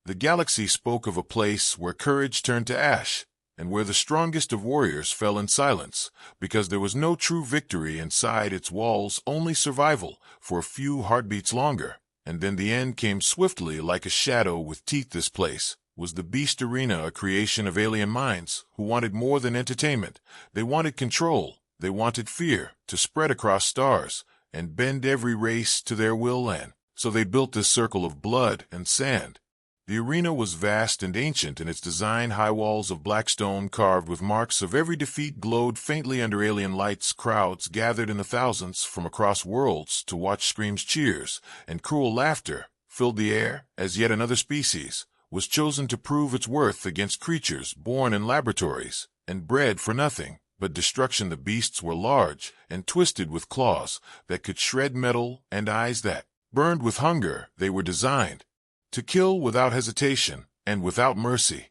The galaxy spoke of a place where courage turned to ash, and where the strongest of warriors fell in silence, because there was no true victory inside its walls, only survival for a few heartbeats longer. And then the end came swiftly like a shadow with teeth. This place was the Beast Arena, a creation of alien minds who wanted more than entertainment. They wanted control. They wanted fear to spread across stars and bend every race to their will, and so they built this circle of blood and sand. The arena was vast and ancient in its design. High walls of black stone carved with marks of every defeat glowed faintly under alien lights. Crowds gathered in the thousands from across worlds to watch. Screams, cheers, and cruel laughter filled the air as yet another species was chosen to prove its worth against creatures born in laboratories and bred for nothing but destruction. The beasts were large and twisted with claws that could shred metal and eyes that burned with hunger. They were designed to kill without hesitation and without mercy.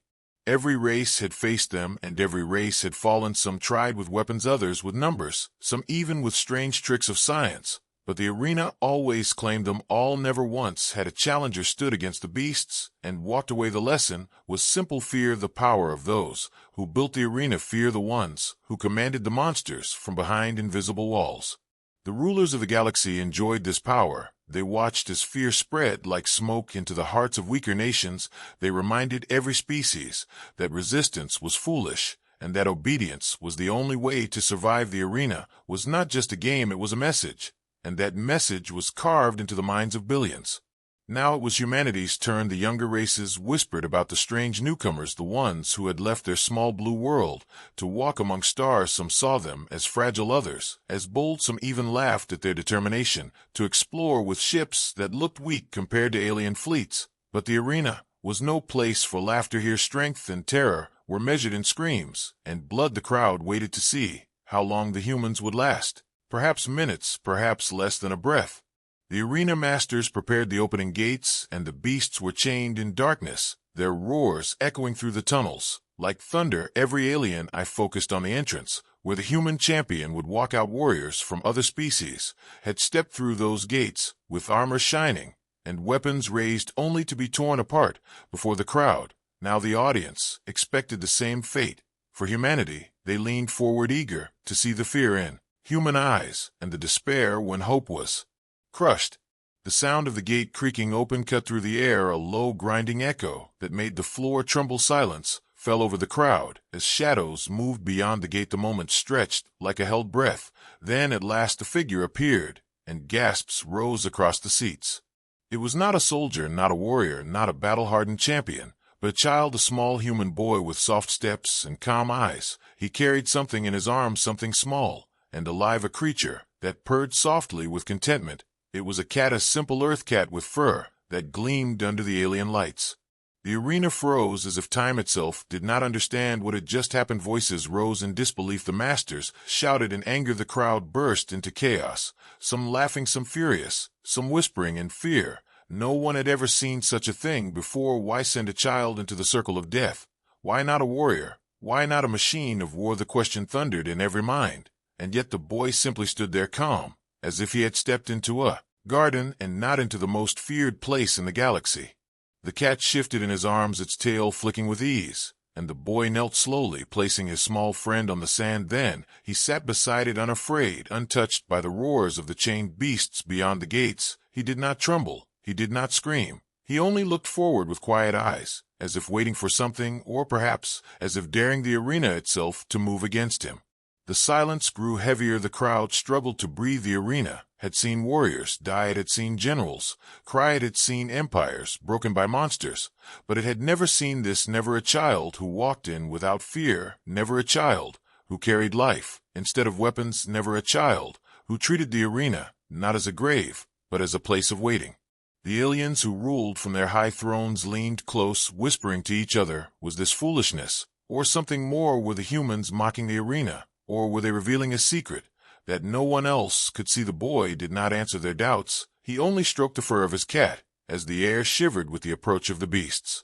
Every race had faced them, and every race had fallen. Some tried with weapons, others with numbers, some even with strange tricks of science. But the arena always claimed them all. Never once had a challenger stood against the beasts and walked away. The lesson was simple: fear the power of those who built the arena, fear the ones who commanded the monsters from behind invisible walls. The rulers of the galaxy enjoyed this power. They watched as fear spread like smoke into the hearts of weaker nations. They reminded every species that resistance was foolish and that obedience was the only way to survive. The arena was not just a game, it was a message, and that message was carved into the minds of billions. Now it was humanity's turn. The younger races whispered about the strange newcomers, the ones who had left their small blue world to walk among stars. Some saw them as fragile, others as bold. Some even laughed at their determination to explore with ships that looked weak compared to alien fleets. But the arena was no place for laughter here. Strength and terror were measured in screams and blood. The crowd waited to see how long the humans would last. Perhaps minutes, perhaps less than a breath. The arena masters prepared the opening gates, and the beasts were chained in darkness, their roars echoing through the tunnels like thunder. Every alien eye focused on the entrance, where the human champion would walk out. Warriors from other species had stepped through those gates, with armor shining and weapons raised only to be torn apart before the crowd. Now the audience expected the same fate. For humanity, they leaned forward, eager to see the fear in human eyes and the despair when hope was crushed. The sound of the gate creaking open cut through the air, a low grinding echo that made the floor tremble. Silence fell over the crowd as shadows moved beyond the gate. The moment stretched like a held breath. Then at last a figure appeared, and gasps rose across the seats. It was not a soldier, not a warrior, not a battle-hardened champion, but a child, a small human boy with soft steps and calm eyes. He carried something in his arms, something small and alive, a creature that purred softly with contentment. It was a cat, a simple earth cat with fur that gleamed under the alien lights. The arena froze as if time itself did not understand what had just happened. Voices rose in disbelief. The masters shouted in anger. The crowd burst into chaos, some laughing, some furious, some whispering in fear. No one had ever seen such a thing before. Why send a child into the circle of death? Why not a warrior? Why not a machine of war? The question thundered in every mind, and yet the boy simply stood there calm, as if he had stepped into a garden and not into the most feared place in the galaxy. The cat shifted in his arms, its tail flicking with ease, and the boy knelt slowly, placing his small friend on the sand. Then he sat beside it, unafraid, untouched by the roars of the chained beasts beyond the gates. He did not tremble. He did not scream. He only looked forward with quiet eyes, as if waiting for something, or perhaps as if daring the arena itself to move against him. The silence grew heavier. The crowd struggled to breathe. The arena had seen warriors die, it had seen generals cry, it had seen empires broken by monsters, but it had never seen this. Never a child who walked in without fear, never a child who carried life instead of weapons, never a child who treated the arena not as a grave, but as a place of waiting. The aliens who ruled from their high thrones leaned close, whispering to each other. Was this foolishness, or something more? Were the humans mocking the arena, or were they revealing a secret that no one else could see? The boy did not answer their doubts. He only stroked the fur of his cat as the air shivered with the approach of the beasts.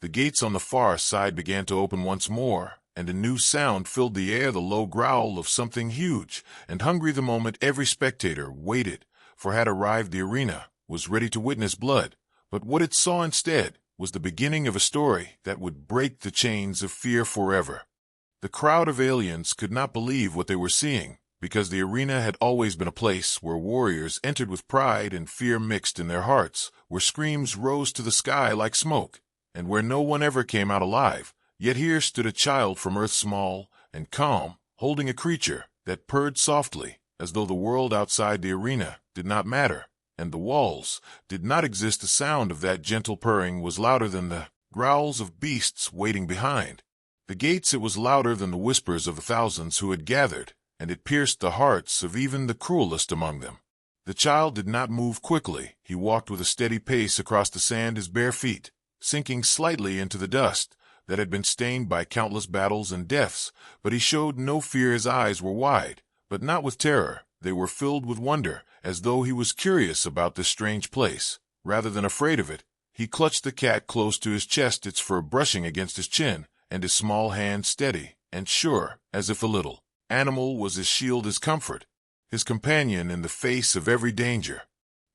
The gates on the far side began to open once more, and a new sound filled the air, the low growl of something huge and hungry. The moment every spectator waited for had arrived. The arena was ready to witness blood, but what it saw instead was the beginning of a story that would break the chains of fear forever. The crowd of aliens could not believe what they were seeing, because the arena had always been a place where warriors entered with pride and fear mixed in their hearts, where screams rose to the sky like smoke, and where no one ever came out alive. Yet here stood a child from Earth, small and calm, holding a creature that purred softly, as though the world outside the arena did not matter, and the walls did not exist. The sound of that gentle purring was louder than the growls of beasts waiting behind the gates. It was louder than the whispers of the thousands who had gathered, and it pierced the hearts of even the cruelest among them. The child did not move quickly. He walked with a steady pace across the sand, his bare feet sinking slightly into the dust that had been stained by countless battles and deaths, but he showed no fear. His eyes were wide, but not with terror. They were filled with wonder, as though he was curious about this strange place, rather than afraid of it. He clutched the cat close to his chest, its fur brushing against his chin, and his small hand steady and sure, as if the little animal was his shield, his comfort, his companion in the face of every danger.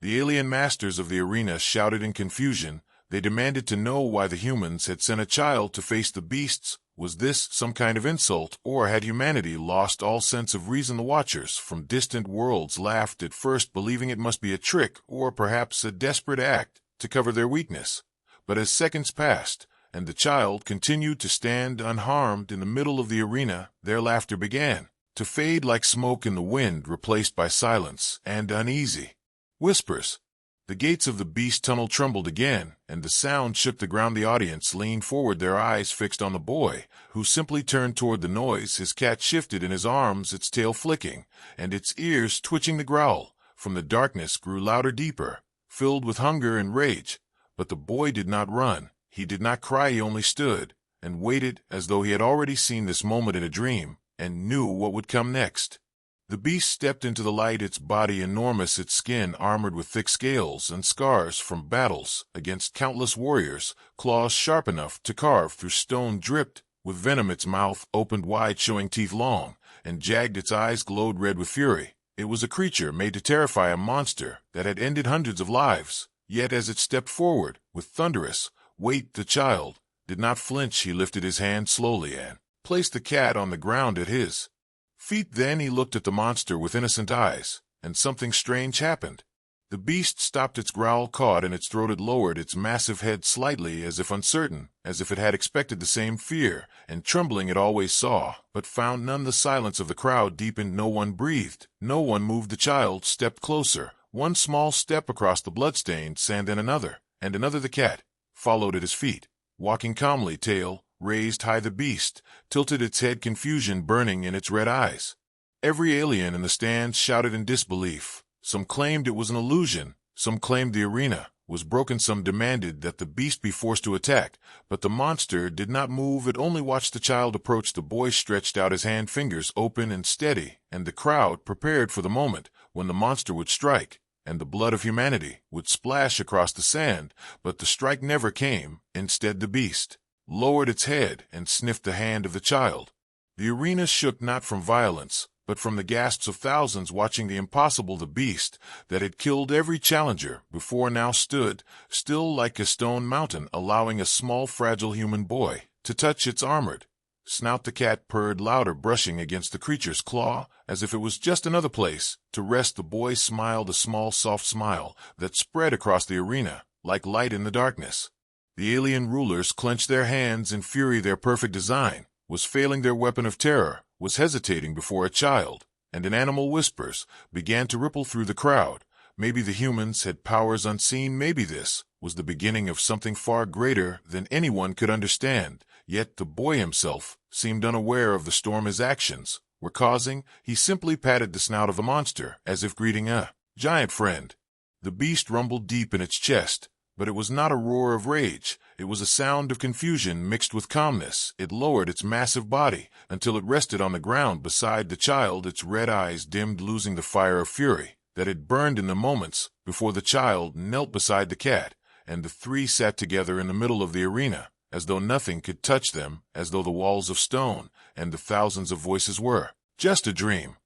The alien masters of the arena shouted in confusion. They demanded to know why the humans had sent a child to face the beasts. Was this some kind of insult, or had humanity lost all sense of reason? The watchers from distant worlds laughed at first, believing it must be a trick or perhaps a desperate act to cover their weakness. But as seconds passed, and the child continued to stand unharmed in the middle of the arena, their laughter began to fade like smoke in the wind, replaced by silence and uneasy whispers. The gates of the beast tunnel trembled again, and the sound shook the ground. The audience leaned forward, their eyes fixed on the boy, who simply turned toward the noise. His cat shifted in his arms, its tail flicking, and its ears twitching. The growl from the darkness grew louder, deeper, filled with hunger and rage. But the boy did not run. He did not cry. He only stood and waited, as though he had already seen this moment in a dream and knew what would come next. The beast stepped into the light, its body enormous, its skin armored with thick scales and scars from battles against countless warriors, claws sharp enough to carve through stone dripped with venom. Its mouth opened wide, showing teeth long and jagged. Its eyes glowed red with fury. It was a creature made to terrify, a monster that had ended hundreds of lives. Yet as it stepped forward with thunderous weight, the child did not flinch. He lifted his hand slowly and placed the cat on the ground at his feet. Then he looked at the monster with innocent eyes, and something strange happened. The beast stopped, its growl caught in its throat. It lowered its massive head slightly, as if uncertain, as if it had expected the same fear and trembling it always saw, but found none. The silence of the crowd deepened. No one breathed. No one moved. The child stepped closer, one small step across the blood-stained sand, and another, and another. The cat followed at his feet, walking calmly, tail raised high. The beast tilted its head, confusion burning in its red eyes. Every alien in the stands shouted in disbelief. Some claimed it was an illusion. Some claimed the arena was broken. Some demanded that the beast be forced to attack. But the monster did not move. It only watched the child approach. The boy stretched out his hand, fingers open and steady, and the crowd prepared for the moment when the monster would strike, and the blood of humanity would splash across the sand. But the strike never came. Instead, the beast lowered its head and sniffed the hand of the child. The arena shook, not from violence, but from the gasps of thousands watching the impossible. The beast that had killed every challenger before now stood still like a stone mountain, allowing a small, fragile human boy to touch its armored snout. The cat purred louder, brushing against the creature's claw, as if it was just another place to rest. The boy smiled, a small, soft smile that spread across the arena like light in the darkness. The alien rulers clenched their hands in fury. Their perfect design was failing. Their weapon of terror was hesitating before a child, and in animal whispers began to ripple through the crowd. Maybe the humans had powers unseen. Maybe this was the beginning of something far greater than anyone could understand. Yet the boy himself seemed unaware of the storm his actions were causing. He simply patted the snout of the monster, as if greeting a giant friend. The beast rumbled deep in its chest, but it was not a roar of rage. It was a sound of confusion mixed with calmness. It lowered its massive body until it rested on the ground beside the child, its red eyes dimmed, losing the fire of fury that had burned in the moments before. The child knelt beside the cat, and the three sat together in the middle of the arena, as though nothing could touch them, as though the walls of stone and the thousands of voices were just a dream.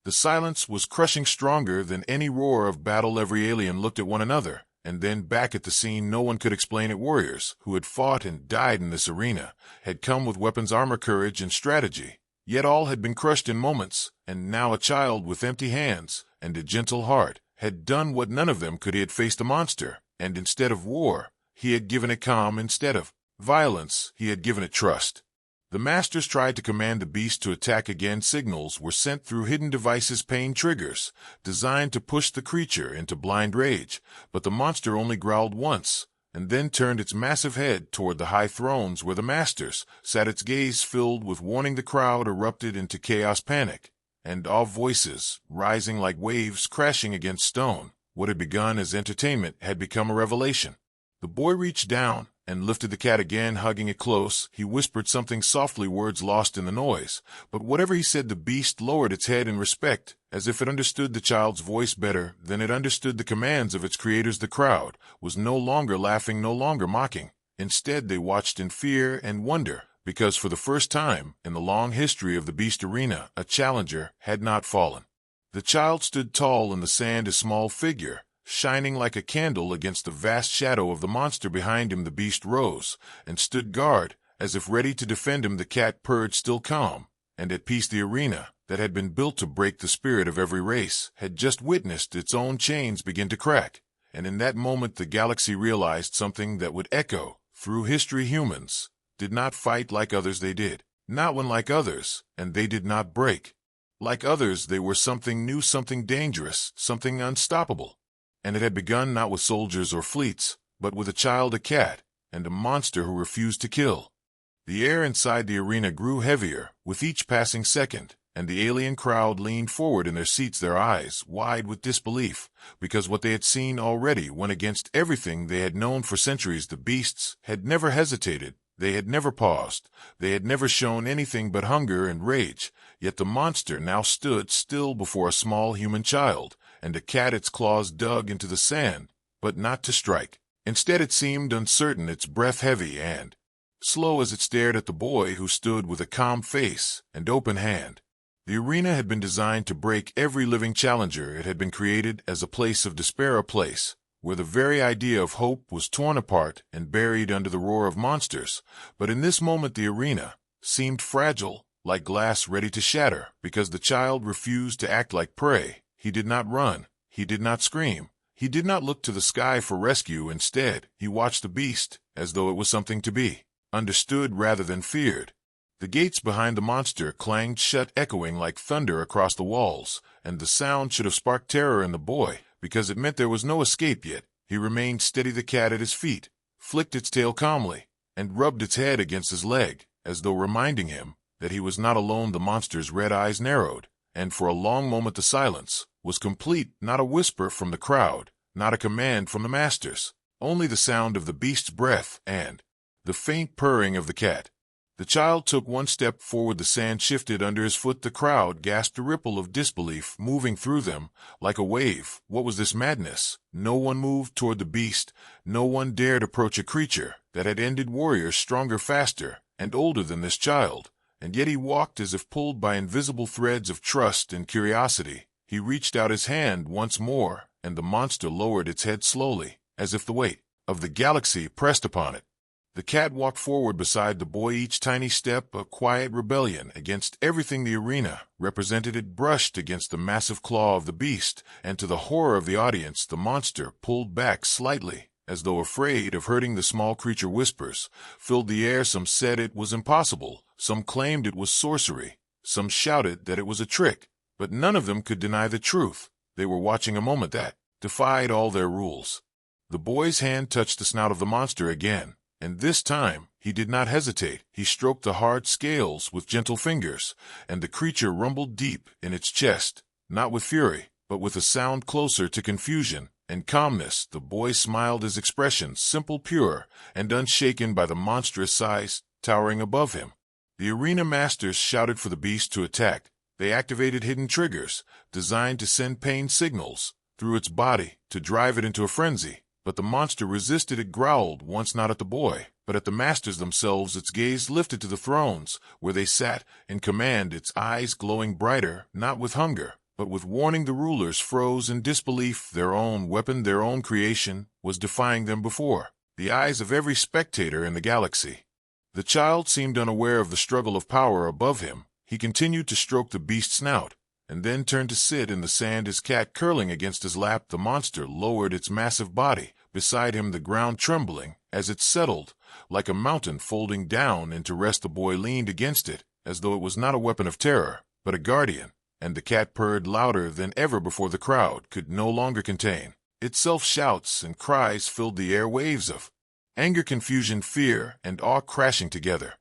The silence was crushing, stronger than any roar of battle. Every alien looked at one another, and then back at the scene no one could explain it. Warriors who had fought and died in this arena had come with weapons, armor, courage, and strategy. Yet all had been crushed in moments, and now a child with empty hands and a gentle heart had done what none of them could. He had faced a monster, and instead of war, he had given it calm. Instead of violence, he had given it trust. The masters tried to command the beast to attack again. Signals were sent through hidden devices, pain triggers, designed to push the creature into blind rage, but the monster only growled once, and then turned its massive head toward the high thrones where the masters sat, its gaze filled with warning. The crowd erupted into chaos, panic, and awe, voices rising like waves crashing against stone. What had begun as entertainment had become a revelation. The boy reached down and lifted the cat again, hugging it close. He whispered something softly, words lost in the noise, but whatever he said, the beast lowered its head in respect, as if it understood the child's voice better than it understood the commands of its creators. The crowd was no longer laughing, no longer mocking. Instead, they watched in fear and wonder, because for the first time in the long history of the beast arena, a challenger had not fallen. The child stood tall in the sand, a small figure, shining like a candle against the vast shadow of the monster behind him. The beast rose and stood guard, as if ready to defend him. The cat purred, still calm and at peace. The arena, that had been built to break the spirit of every race, had just witnessed its own chains begin to crack. And in that moment the galaxy realized something that would echo through history. Humans did not fight like others. They did not win like others, and they did not break like others. They were something new, something dangerous, something unstoppable. And it had begun not with soldiers or fleets, but with a child, a cat, and a monster who refused to kill. The air inside the arena grew heavier with each passing second, and the alien crowd leaned forward in their seats, their eyes wide with disbelief, because what they had seen already went against everything they had known for centuries. The beasts had never hesitated, they had never paused, they had never shown anything but hunger and rage, yet the monster now stood still before a small human child, and a cat, its claws dug into the sand, but not to strike. Instead, it seemed uncertain, its breath heavy and slow as it stared at the boy, who stood with a calm face and open hand. The arena had been designed to break every living challenger. It had been created as a place of despair, a place where the very idea of hope was torn apart and buried under the roar of monsters. But in this moment the arena seemed fragile, like glass ready to shatter, because the child refused to act like prey. He did not run, he did not scream, he did not look to the sky for rescue. Instead, he watched the beast as though it was something to be understood rather than feared. The gates behind the monster clanged shut, echoing like thunder across the walls, and the sound should have sparked terror in the boy, because it meant there was no escape. Yet he remained steady. The cat at his feet flicked its tail calmly and rubbed its head against his leg, as though reminding him that he was not alone. The monster's red eyes narrowed, and for a long moment the silence was complete. Not a whisper from the crowd, not a command from the masters, only the sound of the beast's breath and the faint purring of the cat. The child took one step forward, the sand shifted under his foot. The crowd gasped, a ripple of disbelief moving through them like a wave. What was this madness? No one moved toward the beast, no one dared approach a creature that had ended warriors stronger, faster, and older than this child. And yet he walked as if pulled by invisible threads of trust and curiosity. He reached out his hand once more, and the monster lowered its head slowly, as if the weight of the galaxy pressed upon it. The cat walked forward beside the boy, each tiny step a quiet rebellion against everything the arena represented. It brushed against the massive claw of the beast, and to the horror of the audience, the monster pulled back slightly, as though afraid of hurting the small creature. Whispers filled the air. Some said it was impossible, some claimed it was sorcery, some shouted that it was a trick, but none of them could deny the truth. They were watching a moment that defied all their rules. The boy's hand touched the snout of the monster again, and this time he did not hesitate. He stroked the hard scales with gentle fingers, and the creature rumbled deep in its chest, not with fury, but with a sound closer to confusion and calmness. The boy smiled, his expression simple, pure, and unshaken by the monstrous size towering above him. The arena masters shouted for the beast to attack. They activated hidden triggers, designed to send pain signals through its body to drive it into a frenzy. But the monster resisted. It growled once, not at the boy, but at the masters themselves. Its gaze lifted to the thrones where they sat in command, its eyes glowing brighter, not with hunger, But with warning, the rulers froze in disbelief. Their own weapon, their own creation, was defying them before the eyes of every spectator in the galaxy. The child seemed unaware of the struggle of power above him. He continued to stroke the beast's snout, and then turned to sit in the sand, his cat curling against his lap. The monster lowered its massive body beside him, the ground trembling as it settled like a mountain folding down into rest. The boy leaned against it as though it was not a weapon of terror, but a guardian, and the cat purred louder than ever before. The crowd could no longer contain itself. Shouts and cries filled the air, waves of anger, confusion, fear, and awe crashing together.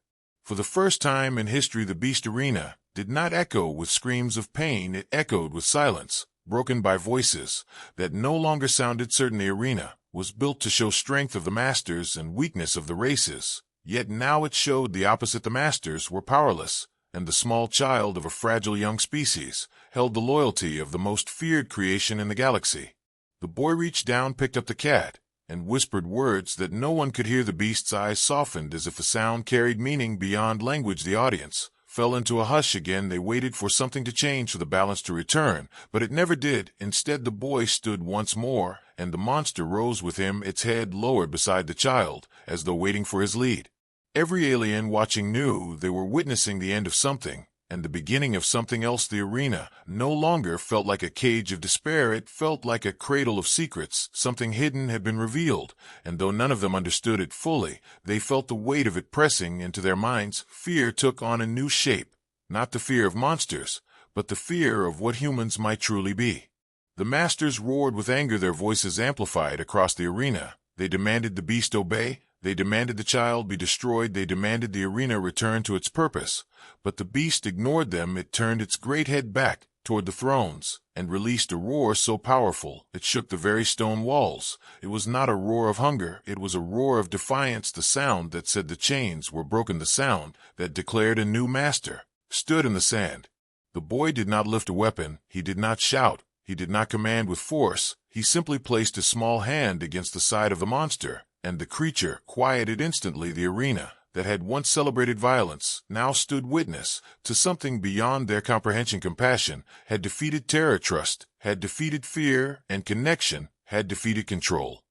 For the first time in history, the beast arena did not echo with screams of pain. It echoed with silence, broken by voices that no longer sounded certain. The arena was built to show strength of the masters and weakness of the races, yet now it showed the opposite. The masters were powerless, and the small child of a fragile young species held the loyalty of the most feared creation in the galaxy. The boy reached down, picked up the cat, and whispered words that no one could hear. The beast's eyes softened as if the sound carried meaning beyond language. The audience fell into a hush again. They waited for something to change, for the balance to return, but it never did. Instead, the boy stood once more, and the monster rose with him, its head lowered beside the child, as though waiting for his lead. Every alien watching knew they were witnessing the end of something, and the beginning of something else. The arena no longer felt like a cage of despair. It felt like a cradle of secrets. Something hidden had been revealed, and though none of them understood it fully, they felt the weight of it pressing into their minds. Fear took on a new shape, not the fear of monsters, but the fear of what humans might truly be. The masters roared with anger, their voices amplified across the arena. They demanded the beast obey. They demanded the child be destroyed. They demanded the arena return to its purpose. But the beast ignored them. It turned its great head back toward the thrones and released a roar so powerful it shook the very stone walls. It was not a roar of hunger. It was a roar of defiance. The sound that said the chains were broken. The sound that declared a new master stood in the sand. The boy did not lift a weapon. He did not shout. He did not command with force. He simply placed his small hand against the side of the monster, and the creature quieted instantly. The arena that had once celebrated violence now stood witness to something beyond their comprehension. Compassion had defeated terror. Trust had defeated fear, and connection had defeated control.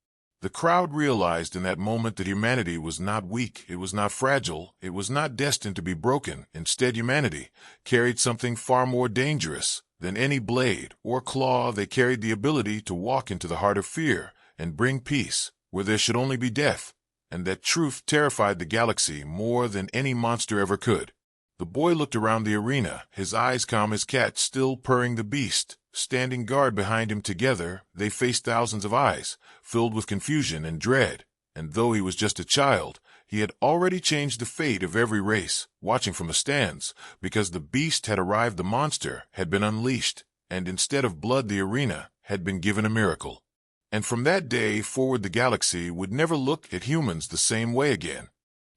The crowd realized in that moment that humanity was not weak, it was not fragile, it was not destined to be broken. Instead, humanity carried something far more dangerous than any blade or claw. They carried the ability to walk into the heart of fear and bring peace where there should only be death, and that truth terrified the galaxy more than any monster ever could. The boy looked around the arena, his eyes calm, his cat still purring, the beast standing guard behind him. Together they faced thousands of eyes filled with confusion and dread, and though he was just a child, he had already changed the fate of every race, watching from the stands, because the beast had arrived. The monster had been unleashed, and instead of blood, the arena had been given a miracle. And from that day forward, the galaxy would never look at humans the same way again.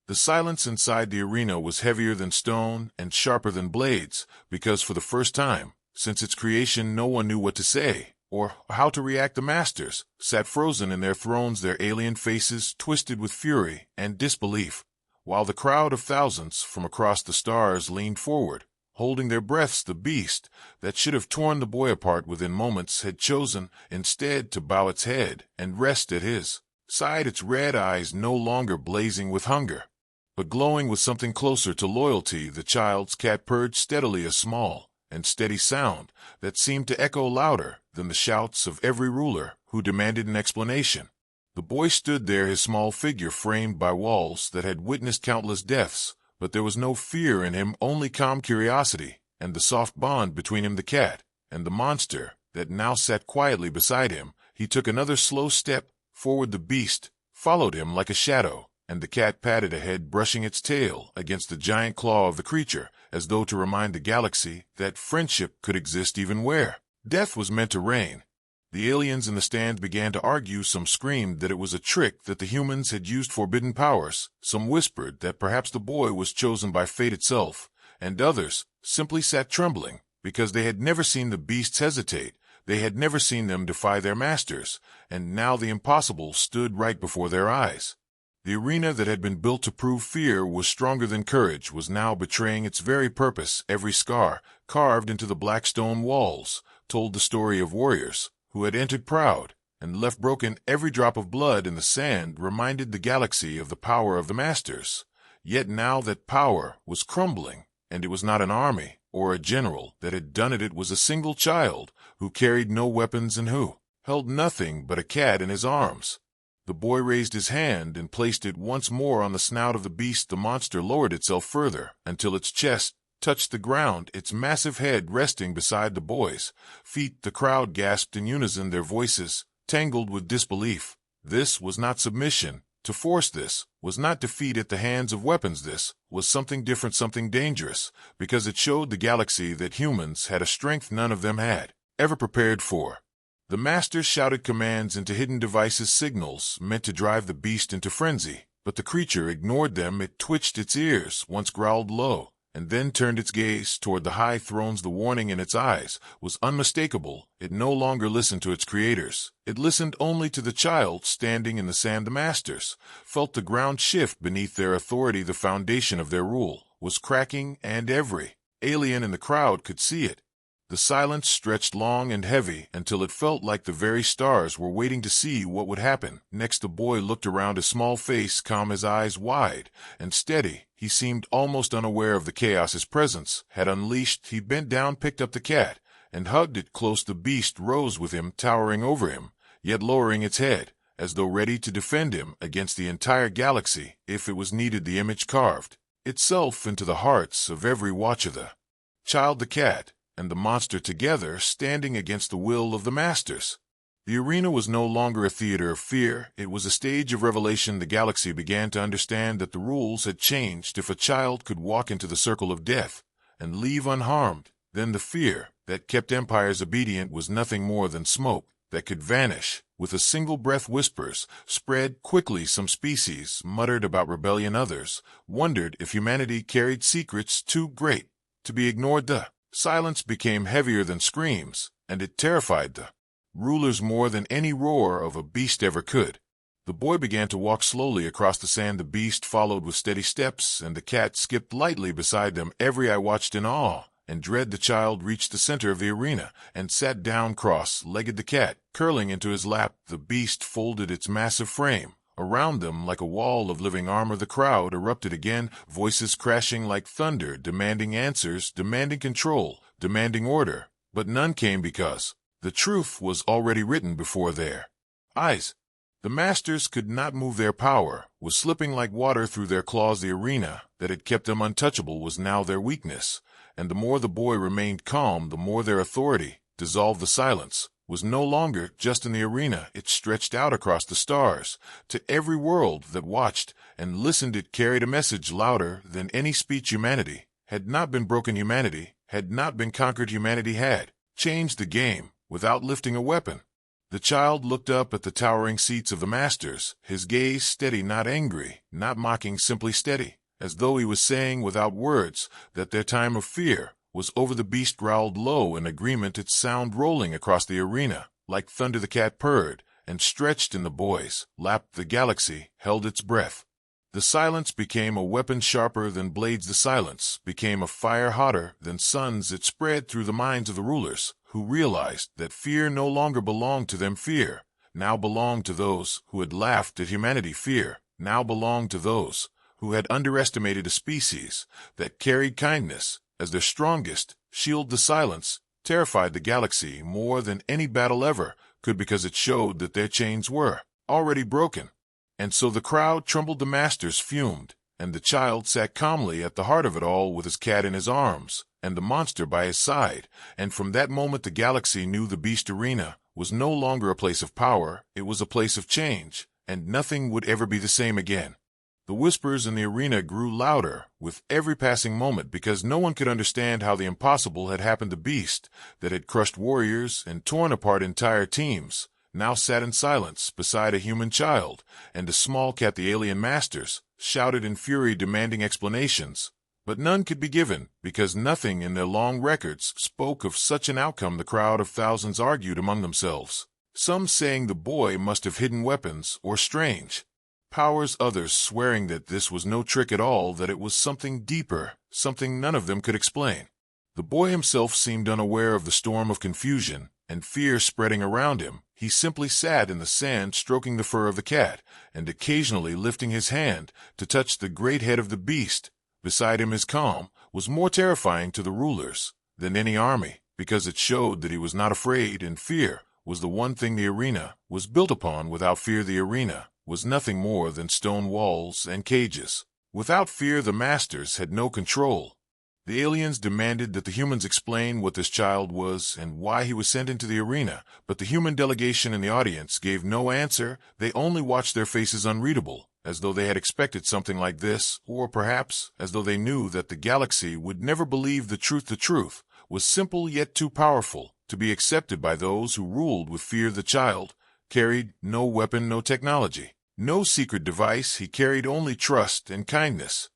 The silence inside the arena was heavier than stone and sharper than blades, because for the first time since its creation, no one knew what to say or how to react. The masters sat frozen in their thrones, their alien faces twisted with fury and disbelief, while the crowd of thousands from across the stars leaned forward, holding their breaths. The beast that should have torn the boy apart within moments had chosen instead to bow its head and rest at his side, its red eyes no longer blazing with hunger, but glowing with something closer to loyalty. The child's cat purred steadily, a small and steady sound that seemed to echo louder than the shouts of every ruler who demanded an explanation. The boy stood there, his small figure framed by walls that had witnessed countless deaths, but there was no fear in him, only calm curiosity, and the soft bond between him, the cat, and the monster that now sat quietly beside him. He took another slow step forward. The beast followed him like a shadow, and the cat padded ahead, brushing its tail against the giant claw of the creature, as though to remind the galaxy that friendship could exist even where death was meant to reign. The aliens in the stand began to argue. Some screamed that it was a trick, that the humans had used forbidden powers. Some whispered that perhaps the boy was chosen by fate itself, and others simply sat trembling because they had never seen the beasts hesitate. They had never seen them defy their masters, and now the impossible stood right before their eyes. The arena that had been built to prove fear was stronger than courage was now betraying its very purpose. Every scar carved into the black stone walls told the story of warriors who had entered proud and left broken. Every drop of blood in the sand reminded the galaxy of the power of the masters. Yet now that power was crumbling, and it was not an army or a general that had done it. It was a single child who carried no weapons and who held nothing but a cat in his arms. The boy raised his hand and placed it once more on the snout of the beast. The monster lowered itself further until its chest touched the ground, its massive head resting beside the boy's feet. The crowd gasped in unison, their voices tangled with disbelief. This was not submission to force. This was not defeat at the hands of weapons. This was something different, something dangerous, because it showed the galaxy that humans had a strength none of them had ever prepared for. The masters shouted commands into hidden devices, signals meant to drive the beast into frenzy, but the creature ignored them. It twitched its ears, once growled low, and then turned its gaze toward the high thrones. The warning in its eyes was unmistakable. It no longer listened to its creators. It listened only to the child standing in the sand. The masters felt the ground shift beneath their authority. The foundation of their rule was cracking, and every alien in the crowd could see it. The silence stretched long and heavy until it felt like the very stars were waiting to see what would happen next. The boy looked around, his small face calm, his eyes wide and steady. He seemed almost unaware of the chaos his presence had unleashed. He bent down, picked up the cat, and hugged it close. The beast rose with him, towering over him, yet lowering its head, as though ready to defend him against the entire galaxy if it was needed. The image carved itself into the hearts of every watcher. The child, the cat, and the monster together, standing against the will of the masters. The arena was no longer a theater of fear. It was a stage of revelation. The galaxy began to understand that the rules had changed. If a child could walk into the circle of death and leave unharmed, then the fear that kept empires obedient was nothing more than smoke that could vanish with a single breath. Whispers spread quickly. Some species muttered about rebellion. Others wondered if humanity carried secrets too great to be ignored. The silence became heavier than screams, and it terrified the rulers more than any roar of a beast ever could. The boy began to walk slowly across the sand. The beast followed with steady steps, and the cat skipped lightly beside them. Every eye watched in awe and dread. The child reached the center of the arena and sat down cross-legged, the cat curling into his lap. The beast folded its massive frame around them like a wall of living armor. The crowd erupted again, voices crashing like thunder, demanding answers, demanding control, demanding order. But none came because the truth was already written before their eyes. The masters could not move. Their power was slipping like water through their claws. The arena that had kept them untouchable was now their weakness, and the more the boy remained calm, the more their authority dissolved. The silence was no longer just in the arena. It stretched out across the stars to every world that watched and listened. It carried a message louder than any speech. Humanity had not been broken. Humanity had not been conquered. Humanity had changed the game without lifting a weapon. The child looked up at the towering seats of the masters, his gaze steady, not angry, not mocking, simply steady, as though he was saying without words that their time of fear was over. The beast growled low in agreement, its sound rolling across the arena like thunder. The cat purred and stretched in the boy's lap. The galaxy held its breath. The silence became a weapon sharper than blades. The silence became a fire hotter than suns. It spread through the minds of the rulers, who realized that fear no longer belonged to them. Fear now belonged to those who had laughed at humanity. Fear now belonged to those who had underestimated a species that carried kindness as their strongest shield. The silence terrified the galaxy more than any battle ever could, because it showed that their chains were already broken. And so the crowd trembled. The masters fumed, and the child sat calmly at the heart of it all with his cat in his arms and the monster by his side. And from that moment the galaxy knew the beast arena was no longer a place of power. It was a place of change, and nothing would ever be the same again. The whispers in the arena grew louder with every passing moment, because no one could understand how the impossible had happened. The beast that had crushed warriors and torn apart entire teams now sat in silence beside a human child and a small cat. The alien masters shouted in fury, demanding explanations, but none could be given, because nothing in their long records spoke of such an outcome. The crowd of thousands argued among themselves, some saying the boy must have hidden weapons or strange powers, others swearing that this was no trick at all, that it was something deeper, something none of them could explain. The boy himself seemed unaware of the storm of confusion and fear spreading around him. He simply sat in the sand, stroking the fur of the cat, and occasionally lifting his hand to touch the great head of the beast. Beside him, his calm was more terrifying to the rulers than any army, because it showed that he was not afraid, and fear was the one thing the arena was built upon. Without fear, the arena was nothing more than stone walls and cages. Without fear, the masters had no control. The aliens demanded that the humans explain what this child was and why he was sent into the arena, but the human delegation in the audience gave no answer. They only watched, their faces unreadable, as though they had expected something like this, or perhaps as though they knew that the galaxy would never believe the truth. The truth was simple yet too powerful to be accepted by those who ruled with fear. The child carried no weapon, no technology, no secret device. He carried only trust and kindness.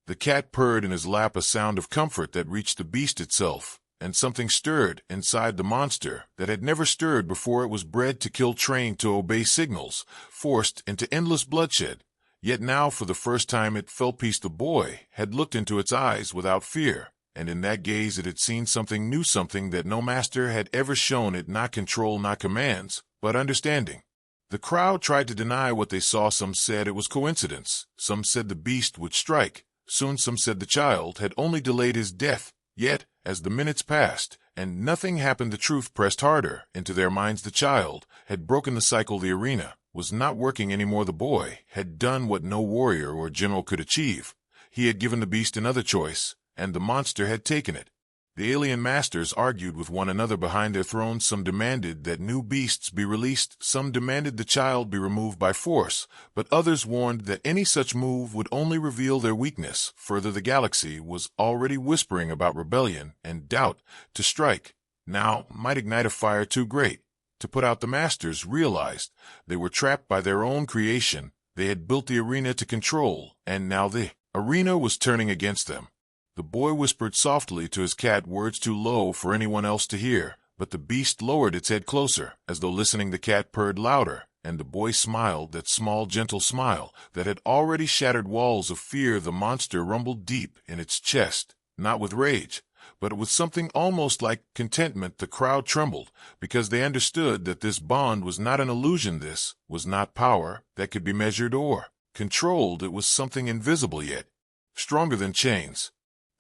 The cat purred in his lap, a sound of comfort that reached the beast itself, and something stirred inside the monster that had never stirred before. It was bred to kill, trained to obey signals, forced into endless bloodshed. Yet now, for the first time, it felt peace. The boy had looked into its eyes without fear, and in that gaze it had seen something new, something that no master had ever shown it. Not control, not commands, but understanding. The crowd tried to deny what they saw. Some said it was coincidence. Some said the beast would strike soon. Some said the child had only delayed his death. Yet, as the minutes passed and nothing happened, the truth pressed harder into their minds. The child had broken the cycle. The arena was not working anymore. The boy had done what no warrior or general could achieve. He had given the beast another choice, and the monster had taken it. The alien masters argued with one another behind their thrones. Some demanded that new beasts be released. Some demanded the child be removed by force, but others warned that any such move would only reveal their weakness. Further, the galaxy was already whispering about rebellion and doubt. To strike now might ignite a fire too great to put out. The masters realized they were trapped by their own creation. They had built the arena to control, and now the arena was turning against them. The boy whispered softly to his cat, words too low for anyone else to hear, but the beast lowered its head closer, as though listening. The cat purred louder, and the boy smiled, that small, gentle smile that had already shattered walls of fear. The monster rumbled deep in its chest, not with rage, but with something almost like contentment. The crowd trembled, because they understood that this bond was not an illusion. This was not power that could be measured or controlled. It was something invisible, yet stronger than chains.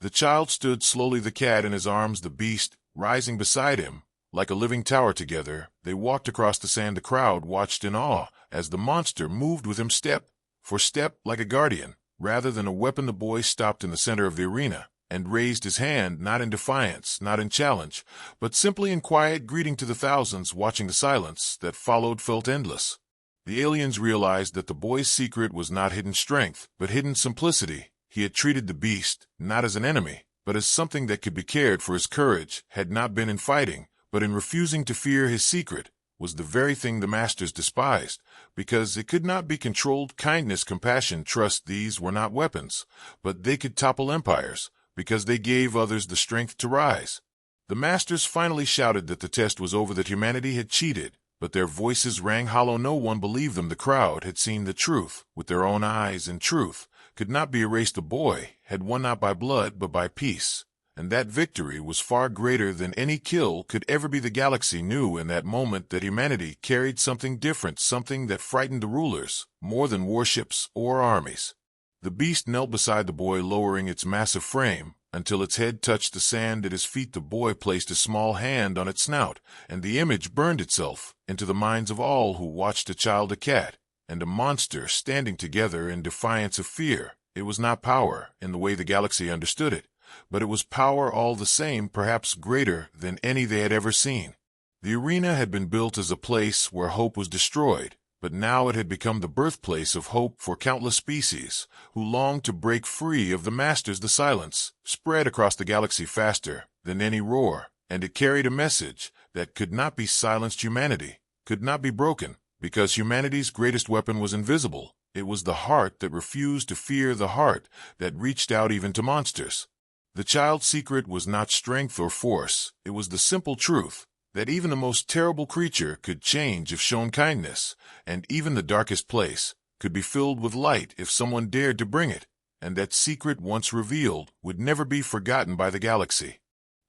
The child stood slowly, the cat in his arms, the beast rising beside him. Like a living tower together, they walked across the sand. The crowd watched in awe as the monster moved with him, step for step, like a guardian, rather than a weapon. The boy stopped in the center of the arena and raised his hand, not in defiance, not in challenge, but simply in quiet greeting to the thousands watching. The silence that followed felt endless. The aliens realized that the boy's secret was not hidden strength, but hidden simplicity. He had treated the beast not as an enemy, but as something that could be cared for. His courage had not been in fighting, but in refusing to fear. His secret was the very thing the masters despised, because it could not be controlled. Kindness, compassion, trust, these were not weapons, but they could topple empires, because they gave others the strength to rise. The masters finally shouted that the test was over, that humanity had cheated, but their voices rang hollow. No one believed them. The crowd had seen the truth with their own eyes, and truth could not be erased. The boy had won not by blood, but by peace, and that victory was far greater than any kill could ever be. The galaxy knew in that moment that humanity carried something different, something that frightened the rulers more than warships or armies. The beast knelt beside the boy, lowering its massive frame until its head touched the sand at his feet. The boy placed a small hand on its snout, and the image burned itself into the minds of all who watched. A child, a cat, and a monster standing together in defiance of fear. It was not power in the way the galaxy understood it, but it was power all the same, perhaps greater than any they had ever seen. The arena had been built as a place where hope was destroyed, but now it had become the birthplace of hope for countless species who longed to break free of the masters. The silence spread across the galaxy faster than any roar, and it carried a message that could not be silenced. Humanity could not be broken, because humanity's greatest weapon was invisible. It was the heart that refused to fear, the heart that reached out even to monsters. The child's secret was not strength or force. It was the simple truth that even the most terrible creature could change if shown kindness, and even the darkest place could be filled with light if someone dared to bring it, and that secret, once revealed, would never be forgotten by the galaxy.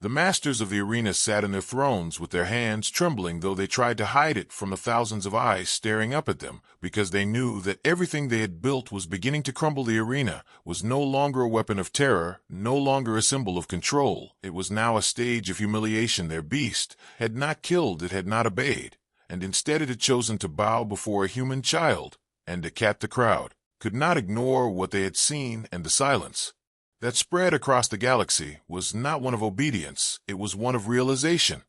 The masters of the arena sat in their thrones with their hands trembling, though they tried to hide it from the thousands of eyes staring up at them, because they knew that everything they had built was beginning to crumble. The arena was no longer a weapon of terror, no longer a symbol of control. It was now a stage of humiliation. Their beast had not killed, it had not obeyed, and instead it had chosen to bow before a human child. And the cat, the crowd, could not ignore what they had seen, and the silence that spread across the galaxy was not one of obedience, it was one of realization.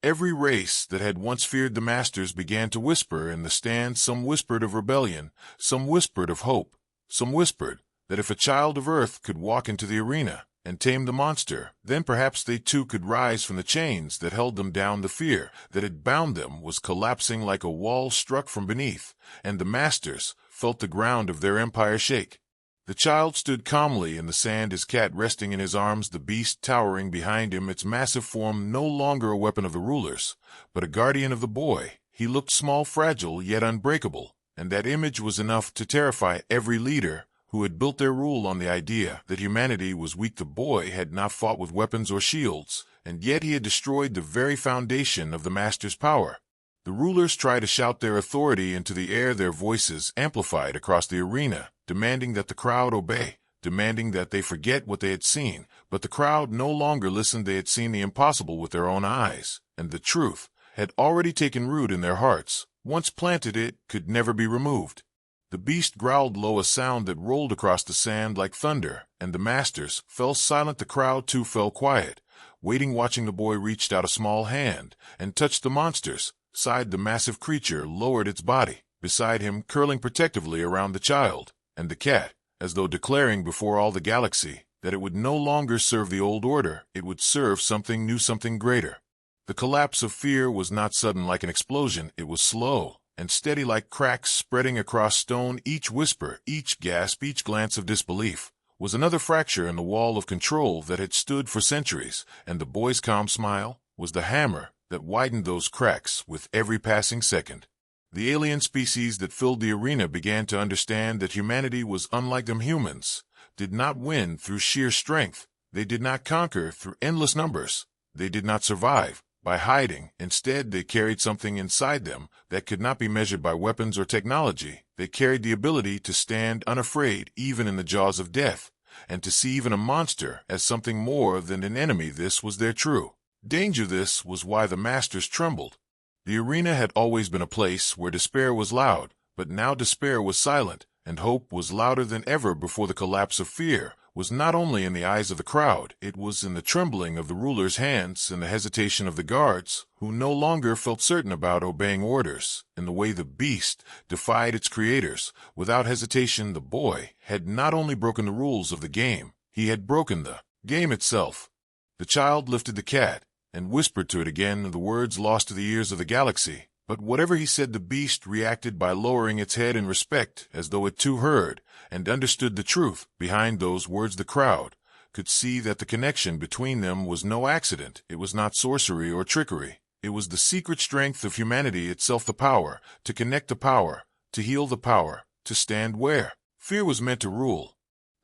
Every race that had once feared the masters began to whisper in the stands. Some whispered of rebellion, some whispered of hope, some whispered that if a child of Earth could walk into the arena and tame the monster, then perhaps they too could rise from the chains that held them down. The fear that had bound them was collapsing like a wall struck from beneath, and the masters felt the ground of their empire shake. The child stood calmly in the sand, his cat resting in his arms, the beast towering behind him, its massive form no longer a weapon of the rulers, but a guardian of the boy. He looked small, fragile, yet unbreakable, and that image was enough to terrify every leader who had built their rule on the idea that humanity was weak. The boy had not fought with weapons or shields, and yet he had destroyed the very foundation of the master's power. The rulers tried to shout their authority into the air, their voices amplified across the arena, demanding that the crowd obey, demanding that they forget what they had seen. But the crowd no longer listened. They had seen the impossible with their own eyes, and the truth had already taken root in their hearts. Once planted, it could never be removed. The beast growled low, a sound that rolled across the sand like thunder, and the masters fell silent. The crowd too fell quiet, waiting, watching. The boy reached out a small hand and touched the monster's side. The massive creature lowered its body beside him, curling protectively around the child and the cat, as though declaring before all the galaxy that it would no longer serve the old order, it would serve something new, something greater. The collapse of fear was not sudden like an explosion, it was slow and steady like cracks spreading across stone. Each whisper, each gasp, each glance of disbelief was another fracture in the wall of control that had stood for centuries, and the boy's calm smile was the hammer that widened those cracks with every passing second. The alien species that filled the arena began to understand that humanity was unlike them. Humans did not win through sheer strength. They did not conquer through endless numbers. They did not survive by hiding. Instead, they carried something inside them that could not be measured by weapons or technology. They carried the ability to stand unafraid even in the jaws of death, and to see even a monster as something more than an enemy. This was their true danger. This was why the masters trembled. The arena had always been a place where despair was loud, but now despair was silent, and hope was louder than ever before. The collapse of fear was not only in the eyes of the crowd, it was in the trembling of the rulers' hands and the hesitation of the guards, who no longer felt certain about obeying orders. In the way the beast defied its creators, without hesitation, the boy had not only broken the rules of the game, he had broken the game itself. The child lifted the cat and whispered to it again the words lost to the ears of the galaxy. But whatever he said, the beast reacted by lowering its head in respect, as though it too heard and understood the truth behind those words. The crowd could see that the connection between them was no accident. It was not sorcery or trickery. It was the secret strength of humanity itself, the power to connect, the power to heal, the power to stand where fear was meant to rule.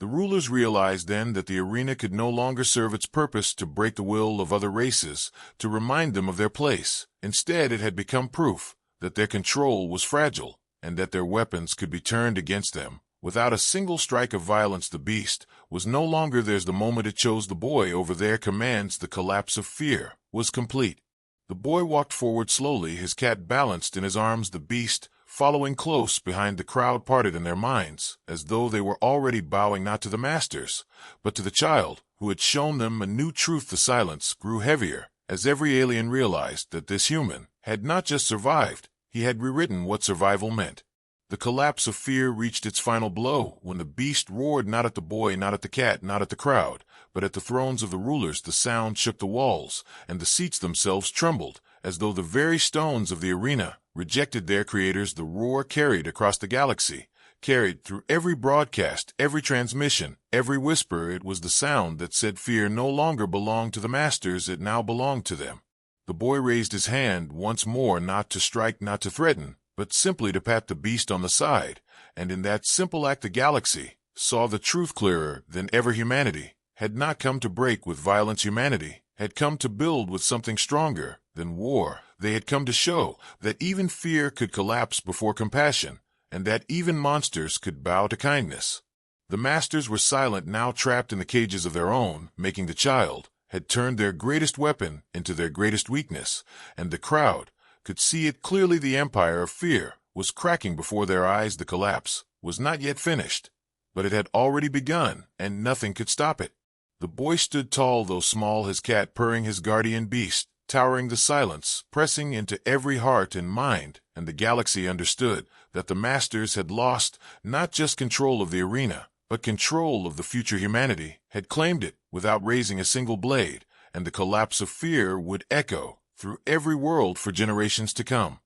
The rulers realized then that the arena could no longer serve its purpose to break the will of other races, to remind them of their place. Instead, it had become proof that their control was fragile, and that their weapons could be turned against them without a single strike of violence. The beast was no longer theirs. The moment it chose the boy over their commands, the collapse of fear was complete. The boy walked forward slowly, his cat balanced in his arms, the beast following close behind. The crowd parted in their minds, as though they were already bowing not to the masters, but to the child who had shown them a new truth. The silence grew heavier, as every alien realized that this human had not just survived, he had rewritten what survival meant. The collapse of fear reached its final blow when the beast roared, not at the boy, not at the cat, not at the crowd, but at the thrones of the rulers. The sound shook the walls, and the seats themselves trembled, as though the very stones of the arena rejected their creators. The roar carried across the galaxy, carried through every broadcast, every transmission, every whisper. It was the sound that said fear no longer belonged to the masters, it now belonged to them. The boy raised his hand once more, not to strike, not to threaten, but simply to pat the beast on the side, and in that simple act the galaxy saw the truth clearer than ever. Humanity had not come to break with violence. Humanity had come to build with something stronger than war. They had come to show that even fear could collapse before compassion, and that even monsters could bow to kindness. The masters were silent, now trapped in the cages of their own, making the child had turned their greatest weapon into their greatest weakness, and the crowd could see it clearly. The empire of fear was cracking before their eyes. The collapse was not yet finished, but it had already begun, and nothing could stop it. The boy stood tall, though small, his cat purring, his guardian beast towering, the silence pressing into every heart and mind, and the galaxy understood that the masters had lost not just control of the arena, but control of the future. Humanity had claimed it without raising a single blade, and the collapse of fear would echo through every world for generations to come.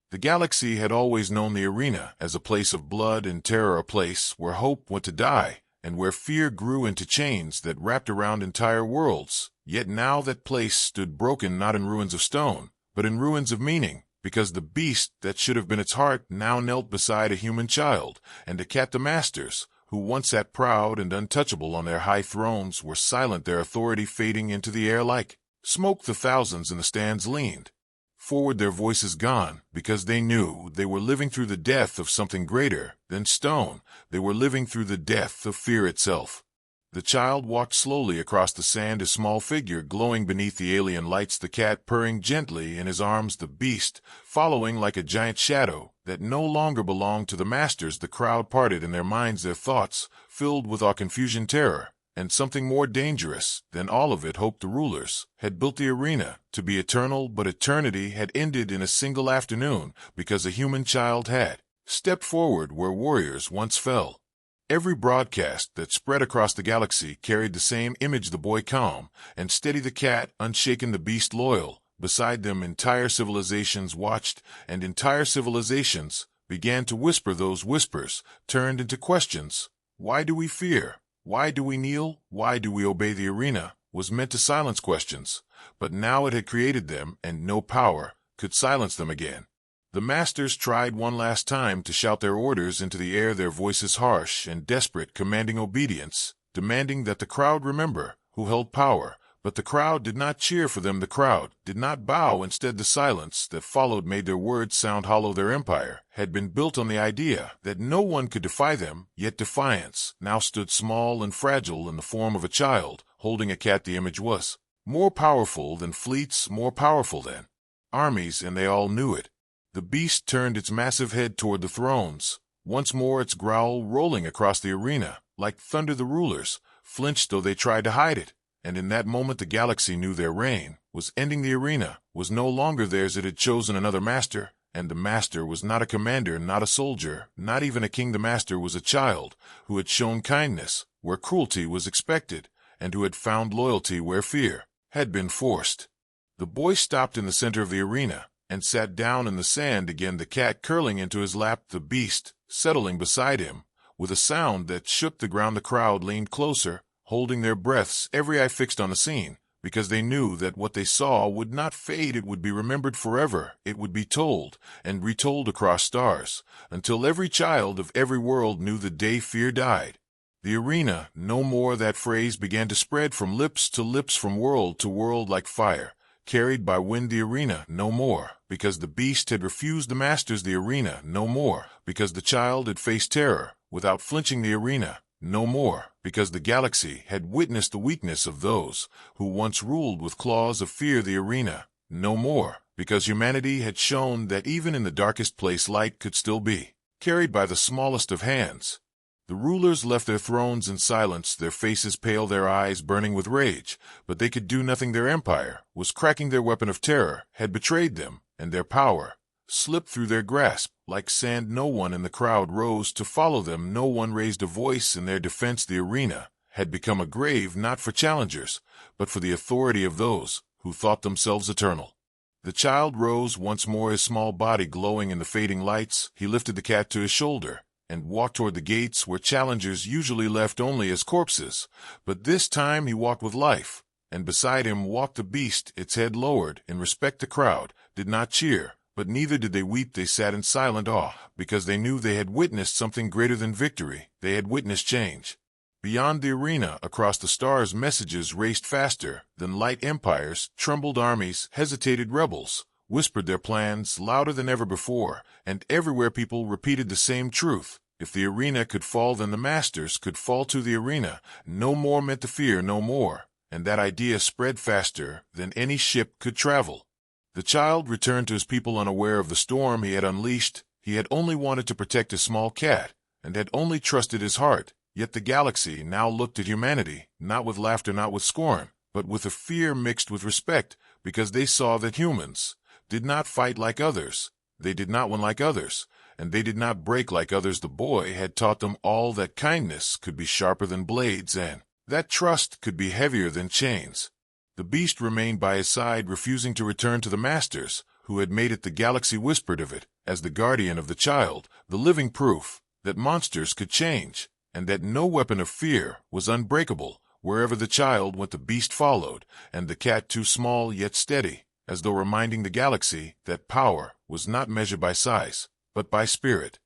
The galaxy had always known the arena as a place of blood and terror, a place where hope went to die, and where fear grew into chains that wrapped around entire worlds. Yet now that place stood broken, not in ruins of stone, but in ruins of meaning, because the beast that should have been its heart now knelt beside a human child, and a cat. The masters, who once sat proud and untouchable on their high thrones, were silent, their authority fading into the air like smoke. The thousands in the stands leaned forward, their voices gone, because they knew they were living through the death of something greater than stone. They were living through the death of fear itself. The child walked slowly across the sand, his small figure glowing beneath the alien lights, the cat purring gently in his arms, the beast following like a giant shadow that no longer belonged to the masters. The crowd parted in their minds, their thoughts filled with awe, confusion, terror, and something more dangerous than all of it, hope. The rulers had built the arena to be eternal, but eternity had ended in a single afternoon because a human child had stepped forward where warriors once fell. Every broadcast that spread across the galaxy carried the same image: the boy calm and steady, the cat unshaken, the beast loyal. Beside them, entire civilizations watched, and entire civilizations began to whisper. Those whispers turned into questions. Why do we fear? Why do we kneel? Why do we obey? The arena was meant to silence questions, but now it had created them, and no power could silence them again. The masters tried one last time to shout their orders into the air, their voices harsh and desperate, commanding obedience, demanding that the crowd remember who held power. But the crowd did not cheer for them. The crowd did not bow. Instead, the silence that followed made their words sound hollow. Their empire had been built on the idea that no one could defy them, yet defiance now stood small and fragile in the form of a child holding a cat. The image was more powerful than fleets, more powerful than armies, and they all knew it. The beast turned its massive head toward the thrones, once more, its growl rolling across the arena like thunder. The rulers flinched, though they tried to hide it, and in that moment the galaxy knew their reign was ending. The arena was no longer theirs. It had chosen another master, and the master was not a commander, not a soldier, not even a king. The master was a child who had shown kindness where cruelty was expected, and who had found loyalty where fear had been forced. The boy stopped in the center of the arena and sat down in the sand again, the cat curling into his lap, the beast settling beside him with a sound that shook the ground. The crowd leaned closer, holding their breaths, every eye fixed on the scene, because they knew that what they saw would not fade. It would be remembered forever. It would be told and retold across stars, until every child of every world knew the day fear died. The arena no more. That phrase began to spread from lips to lips, from world to world like fire carried by wind. The arena no more, because the beast had refused the masters. The arena no more, because the child had faced terror without flinching. The arena no more, because the galaxy had witnessed the weakness of those who once ruled with claws of fear. The arena no more, because humanity had shown that even in the darkest place light could still be carried by the smallest of hands. The rulers left their thrones in silence, their faces pale, their eyes burning with rage, but they could do nothing. Their empire was cracking. Their weapon of terror had betrayed them, and their power slipped through their grasp like sand. No one in the crowd rose to follow them. No one raised a voice in their defense. The arena had become a grave not for challengers, but for the authority of those who thought themselves eternal. The child rose once more, his small body glowing in the fading lights. He lifted the cat to his shoulder and walked toward the gates where challengers usually left only as corpses. But this time he walked with life, and beside him walked the beast, its head lowered in respect. The crowd did not cheer, but neither did they weep. They sat in silent awe, because they knew they had witnessed something greater than victory. They had witnessed change. Beyond the arena, across the stars, messages raced faster than light. Empires, trembled armies, hesitated rebels, whispered their plans louder than ever before, and everywhere people repeated the same truth. If the arena could fall, then the masters could fall to the arena. No more meant to fear, no more. And that idea spread faster than any ship could travel. The child returned to his people unaware of the storm he had unleashed. He had only wanted to protect his small cat, and had only trusted his heart. Yet the galaxy now looked at humanity, not with laughter, not with scorn, but with a fear mixed with respect, because they saw that humans did not fight like others, they did not win like others, and they did not break like others. The boy had taught them all that kindness could be sharper than blades, and that trust could be heavier than chains. The beast remained by his side, refusing to return to the masters, who had made it. The galaxy whispered of it, as the guardian of the child, the living proof that monsters could change, and that no weapon of fear was unbreakable. Wherever the child went, the beast followed, and the cat, too small yet steady, as though reminding the galaxy that power was not measured by size, but by spirit.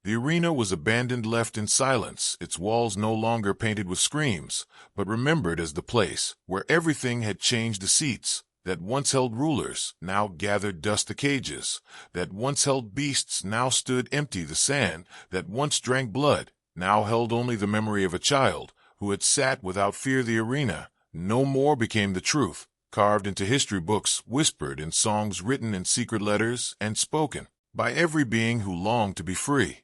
The arena was abandoned, left in silence, its walls no longer painted with screams, but remembered as the place where everything had changed. The seats that once held rulers now gathered dust. The cages that once held beasts now stood empty. The sand that once drank blood now held only the memory of a child who had sat without fear. The arena no more became the truth, carved into history books, whispered in songs, written in secret letters, and spoken by every being who longed to be free.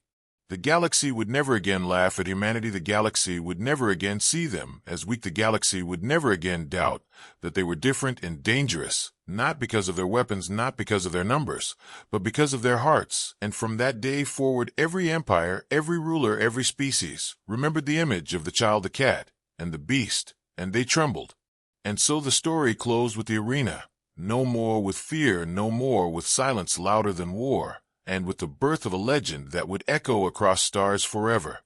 The galaxy would never again laugh at humanity. The galaxy would never again see them as weak. The galaxy would never again doubt that they were different and dangerous, not because of their weapons, not because of their numbers, but because of their hearts. And from that day forward, every empire, every ruler, every species remembered the image of the child, the cat, and the beast, and they trembled. And so the story closed with the arena, no more with fear, no more with silence louder than war, and with the birth of a legend that would echo across stars forever.